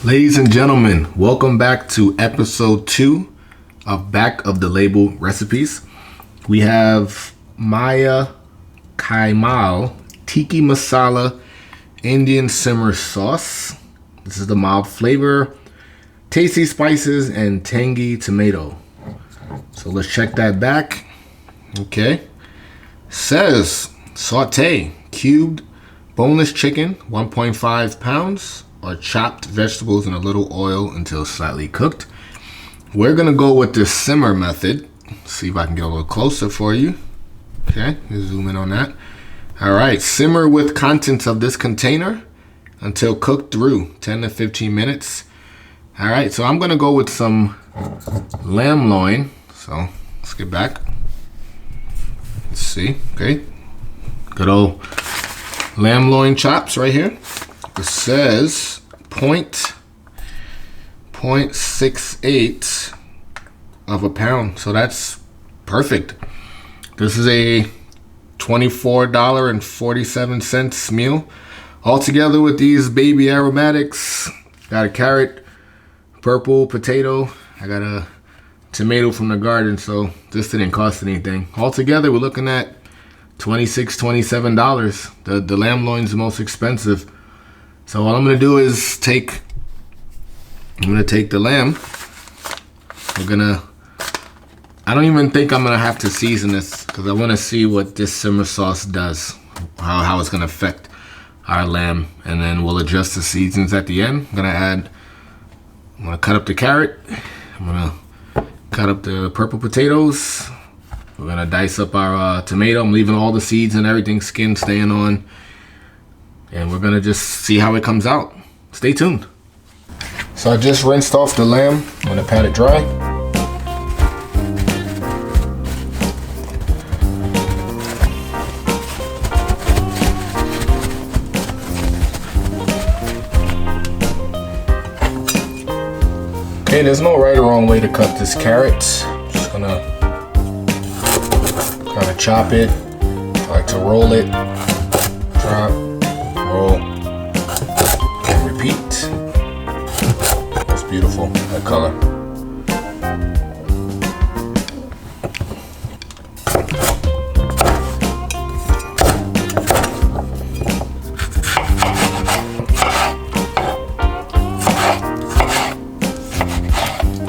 Ladies and gentlemen, welcome back to episode 2 of Back of the Label Recipes. We have Maya Kaimal Tikka Masala Indian simmer sauce. This is the mild flavor, tasty spices, and tangy tomato. So let's check that back. Okay. Says saute cubed boneless chicken, 1.5 pounds, or chopped vegetables in a little oil until slightly cooked. We're gonna go with the simmer method. See if I can get a little closer for you. Okay, zoom in on that. All right, simmer with contents of this container until cooked through, 10 to 15 minutes. All right, so I'm gonna go with some lamb loin. So let's get back. Let's see, okay. Good old lamb loin chops right here. It says 0.68 of a pound, so that's perfect. This is a $24.47 meal. Altogether with these baby aromatics, got a carrot, purple potato, I got a tomato from the garden, so this didn't cost anything. Altogether, we're looking at $26, $27. The lamb loin's the most expensive. So what I'm gonna do is I'm gonna take the lamb. I don't even think I'm gonna have to season this because I wanna see what this simmer sauce does, how it's gonna affect our lamb, and then we'll adjust the seasons at the end. I'm gonna cut up the carrot. I'm gonna cut up the purple potatoes. We're gonna dice up our tomato. I'm leaving all the seeds and everything, skin staying on. And we're gonna just see how it comes out. Stay tuned. So I just rinsed off the lamb. I'm gonna pat it dry. Okay, there's no right or wrong way to cut this carrot. Just gonna kind of chop it. I like to roll it, drop, roll, and repeat. That's beautiful, that color.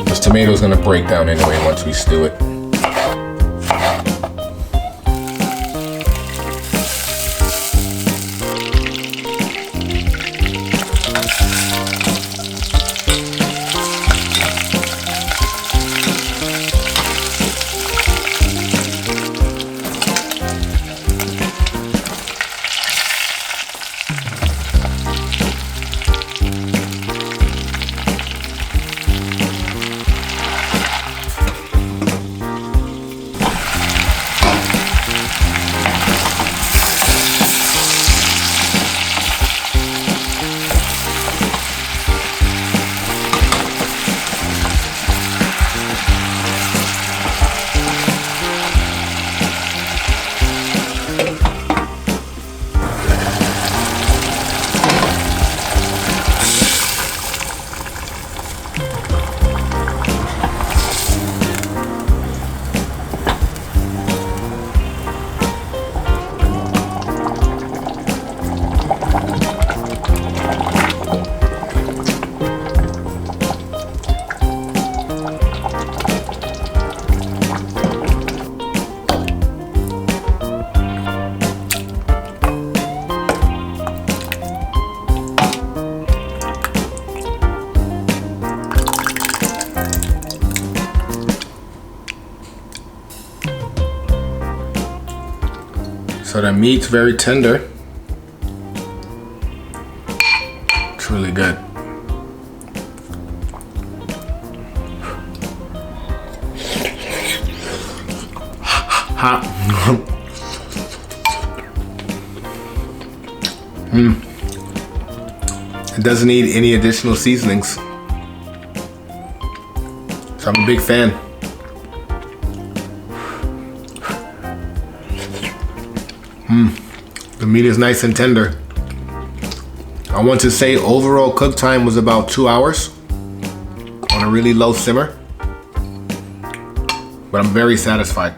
This tomato's gonna break down anyway once we stew it. So the meat's very tender. It's really good. Hot. It doesn't need any additional seasonings. So I'm a big fan. The meat is nice and tender. I want to say overall cook time was about 2 hours on a really low simmer, but I'm very satisfied.